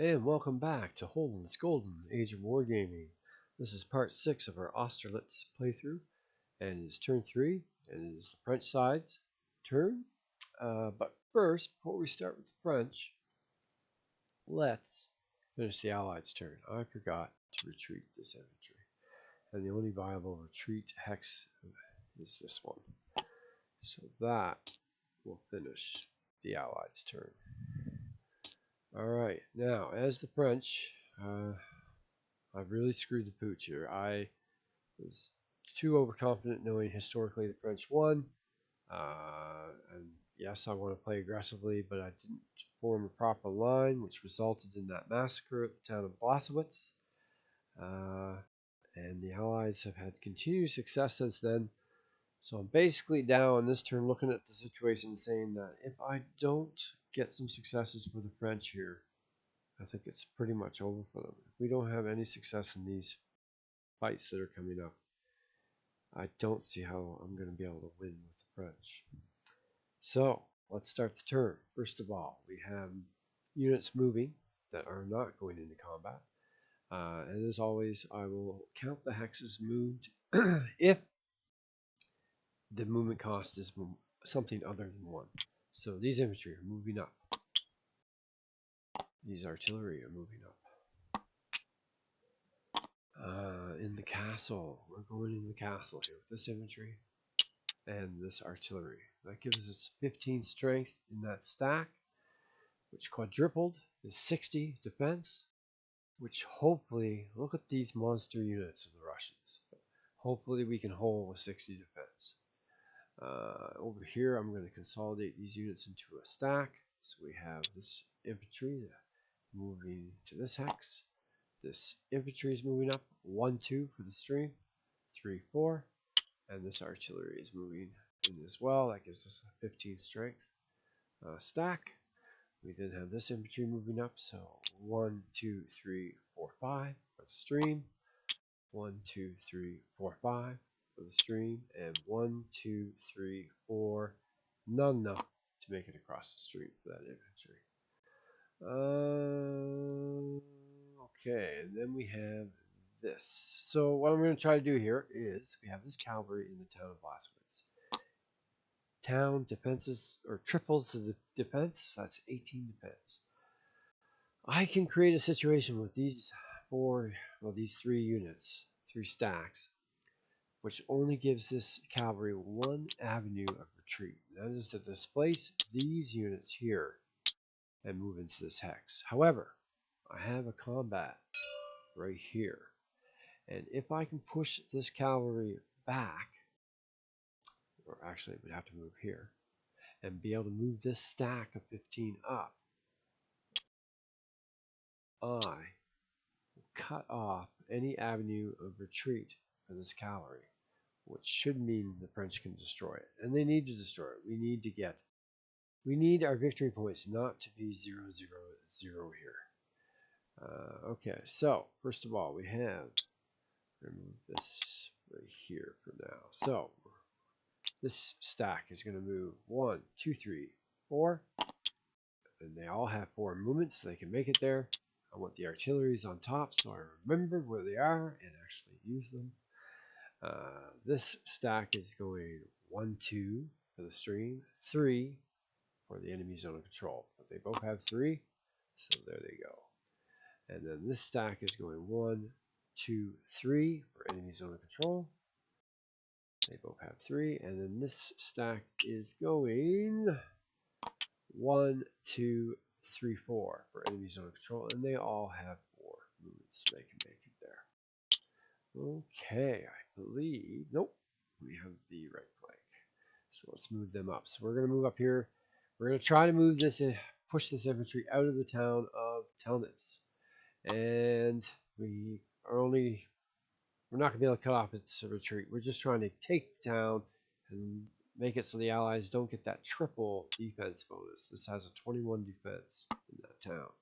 And welcome back to Holden's Golden Age of Wargaming. This is part 6 of our Austerlitz playthrough, and it's turn 3, and it is the French side's turn. But first, before we start with the French, let's finish the Allies' turn. I forgot to retreat this infantry, and the only viable retreat hex is this one. So that will finish the Allies' turn. Alright, now as the French, I've really screwed the pooch here. I was too overconfident knowing historically the French won. And yes, I want to play aggressively, but I didn't form a proper line, which resulted in that massacre at the town of Austerlitz. And the Allies have had continued success since then. So I'm basically now on this turn looking at the situation saying that if I don't get some successes for the French here, I think it's pretty much over for them. If we don't have any success in these fights that are coming up, I don't see how I'm going to be able to win with the French. So let's start the turn. First of all, we have units moving that are not going into combat. And as always, I will count the hexes moved if the movement cost is something other than 1. So these infantry are moving up. These artillery are moving up. In the castle, we're going in the castle here with this infantry and this artillery. That gives us 15 strength in that stack, which quadrupled is 60 defense, which hopefully, look at these monster units of the Russians. Hopefully we can hold with 60 defense. Over here, I'm going to consolidate these units into a stack. So we have this infantry moving to this hex. This infantry is moving up 1, 2 for the stream, 3, 4, and this artillery is moving in as well. That gives us a 15 strength stack. We then have this infantry moving up, so 1, 2, 3, 4, 5 for the stream, 1, 2, 3, 4, 5 for the stream, and 1, 2, 3, 4, not enough to make it across the stream for that infantry. Okay, and then we have this. So what I'm going to try to do here is we have this cavalry in the town of Austerlitz. Town defenses or triples the defense. That's 18 defense. I can create a situation with these these 3 units, 3 stacks, which only gives this cavalry 1 avenue of retreat. That is to displace these units here and move into this hex. However, I have a combat right here. And if I can push this cavalry back, or actually it would have to move here, and be able to move this stack of 15 up, I will cut off any avenue of retreat for this cavalry, which should mean the French can destroy it. And they need to destroy it. We need our victory points not to be 0, 0, 0 here. Okay, so first of all, we have remove this right here for now. So this stack is going to move 1, 2, 3, 4, and they all have 4 movements, so they can make it there. I want the artilleries on top so I remember where they are and actually use them. This stack is going 1, 2 for the stream, 3 for the enemy zone of control. But they both have 3, so there they go. And then this stack is going 1, 2, 3 for enemy zone of control. They both have 3, and then this stack is going 1, 2, 3, 4 for enemy zone of control, and they all have 4 movements, so they can make it there. Okay, I believe, nope, we have the right flank. So let's move them up. So we're going to move up here. We're going to try to move this in, push this infantry out of the town of Austerlitz. And we're not going to be able to cut off its retreat. We're just trying to take the town and make it so the Allies don't get that triple defense bonus. This has a 21 defense in that town.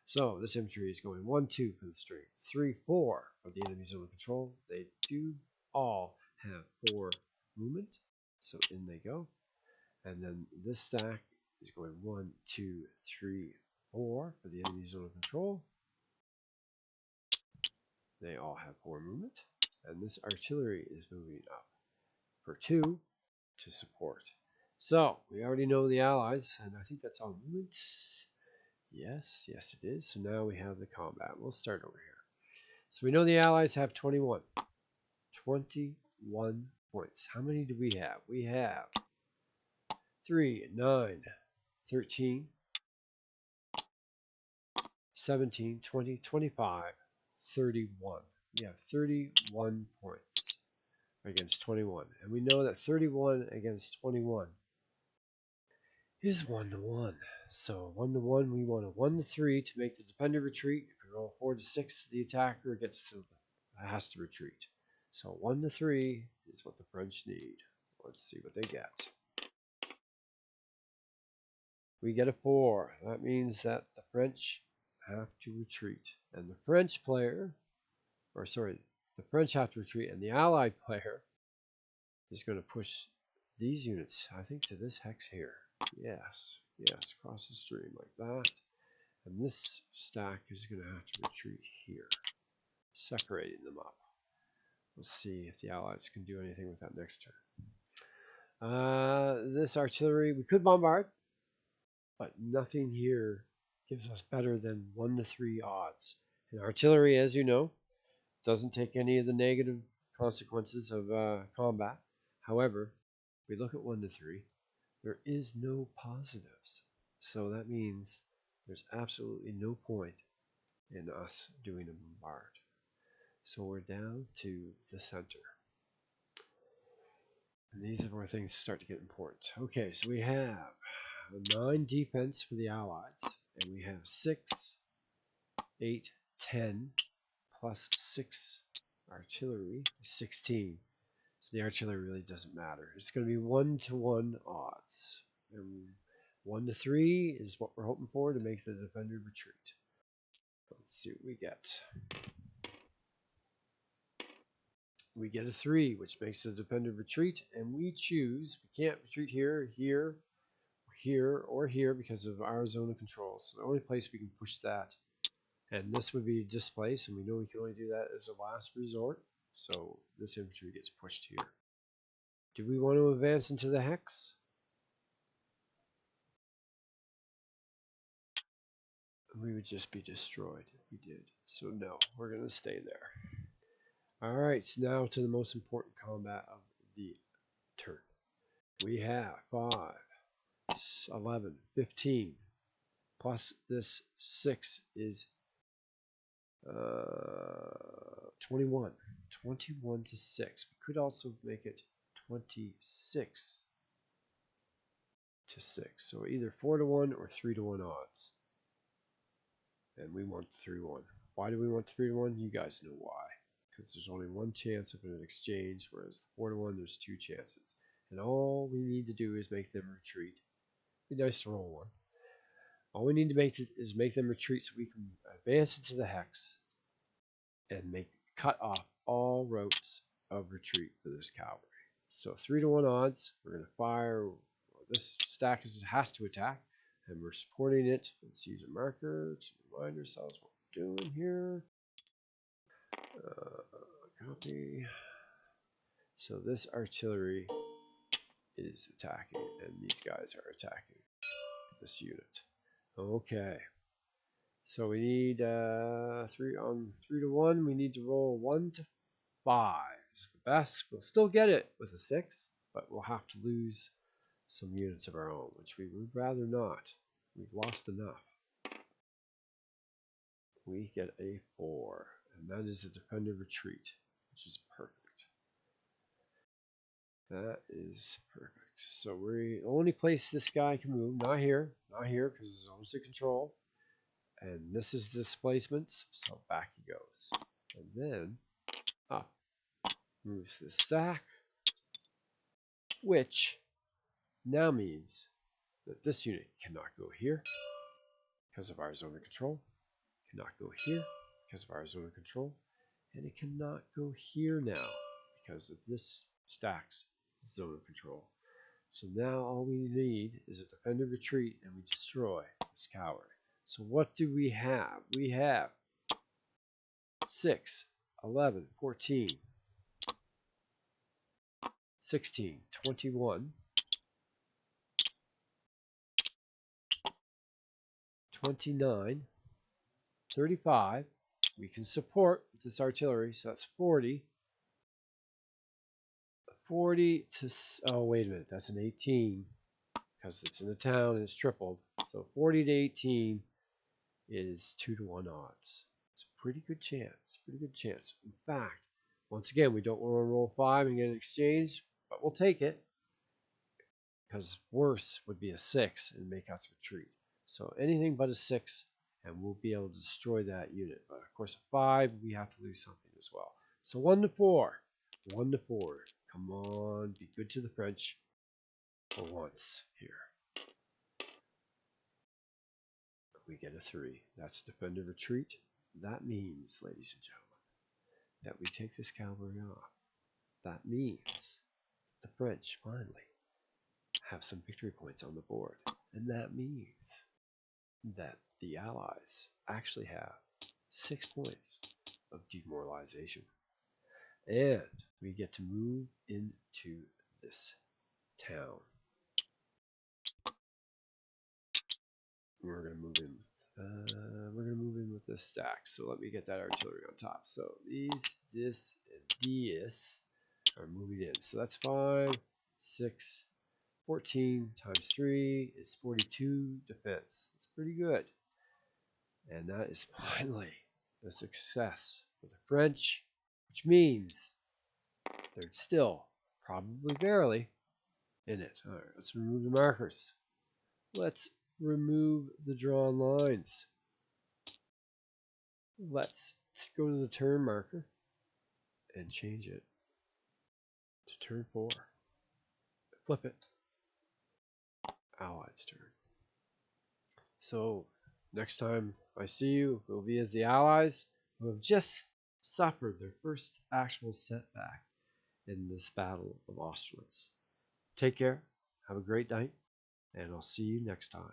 So this infantry is going 1, 2 for the stream, 3, 4 for the enemy zone of control. They do all have 4 movement, so in they go. And then this stack is going 1, 2, 3, 4 for the enemy zone of control. They all have 4 movement. And this artillery is moving up for 2 to support. So we already know the allies, and I think that's all movement. Yes, yes it is. So now we have the combat. We'll start over here. So we know the allies have 21. 21 points. How many do we have? We have 3, 9, 13, 17, 20, 25, 31. We have 31 points against 21. And we know that 31 against 21 is 1 to 1. So 1 to 1, we want a 1 to 3 to make the defender retreat. If we roll 4 to 6, the attacker has to retreat. So 1 to 3 is what the French need. Let's see what they get. We get a 4. That means that the French have to retreat. And the French player, or sorry, the French have to retreat, and the Allied player is going to push these units, I think, to this hex here. Yes, yes, across the stream like that. And this stack is going to have to retreat here, separating them up. Let's see if the Allies can do anything with that next turn. This artillery, we could bombard, but nothing here gives us better than 1 to 3 odds. And artillery, as you know, doesn't take any of the negative consequences of combat. However, we look at 1 to 3, there is no positives. So that means there's absolutely no point in us doing a bombard. So we're down to the center. And these are where things start to get important. Okay, so we have 9 defense for the Allies, and we have 6, 8, 10, plus 6 artillery, 16. So the artillery really doesn't matter. It's going to be 1 to 1 odds. And 1 to 3 is what we're hoping for to make the defender retreat. Let's see what we get. We get a 3, which makes the defender retreat, and we choose, we can't retreat here, here, here, or here because of our zone of control. So the only place we can push that, and this would be displaced, and we know we can only do that as a last resort. So this infantry gets pushed here. Do we want to advance into the hex? We would just be destroyed if we did. So no, we're going to stay there. Alright, so now to the most important combat of the turn. We have 5, 11, 15, plus this 6 is 21. 21 to 6. We could also make it 26 to 6. So either 4 to 1 or 3 to 1 odds. And we want 3 to 1. Why do we want 3 to 1? You guys know why. Because there's only one chance of an exchange, whereas 4 to 1 there's 2 chances. And all we need to do is make them retreat. It'd be nice to roll 1. All we need to make is make them retreat so we can advance into the hex and cut off all routes of retreat for this cavalry. So 3 to 1 odds. We're going to fire. This stack has to attack, and we're supporting it. Let's use a marker to remind ourselves what we're doing here. Copy. So this artillery is attacking, and these guys are attacking this unit. Okay. So we need 3 to 1. We need to roll 1 to 5. It's the best. We'll still get it with a 6, but we'll have to lose some units of our own, which we would rather not. We've lost enough. We get a 4, and that is a defender retreat, which is perfect. That is perfect. So we only place this guy can move, not here, because it's almost a control. And this is displacements, so back he goes. And then up moves the stack, which now means that this unit cannot go here because of our zone of control, cannot go here because of our zone of control, and it cannot go here now because of this stack's zone of control. So now all we need is a defender retreat, and we destroy this cavalry. So what do we have? We have 6, 11, 14, 16, 21, 29, 35. We can support with this artillery, so that's 40. 40 to, oh, wait a minute, that's an 18, because it's in a town and it's tripled. So 40 to 18 is 2 to 1 odds. It's a pretty good chance, In fact, once again, we don't want to roll 5 and get an exchange, but we'll take it, because worse would be a 6 and make us retreat. So anything but a 6, and we'll be able to destroy that unit. But of course, a 5, we have to lose something as well. So 1 to 4. 1 to 4. Come on, be good to the French for once here. We get a 3. That's defensive retreat. That means, ladies and gentlemen, that we take this cavalry off. That means the French finally have some victory points on the board. And that means that the Allies actually have 6 points of demoralization. And we get to move into this town. We're going to move in with this stack. So let me get that artillery on top. So these, this, and these are moving in. So that's 5, 6, 14 times 3 is 42 defense. It's pretty good. And that is finally a success for the French, which means they're still, probably barely, in it. All right, let's remove the markers. Let's remove the drawn lines. Let's go to the turn marker and change it to turn 4. Flip it. Allied's turn. So next time I see you, it will be as the Allies who have just suffered their first actual setback in this battle of Austerlitz. Take care, have a great night, and I'll see you next time.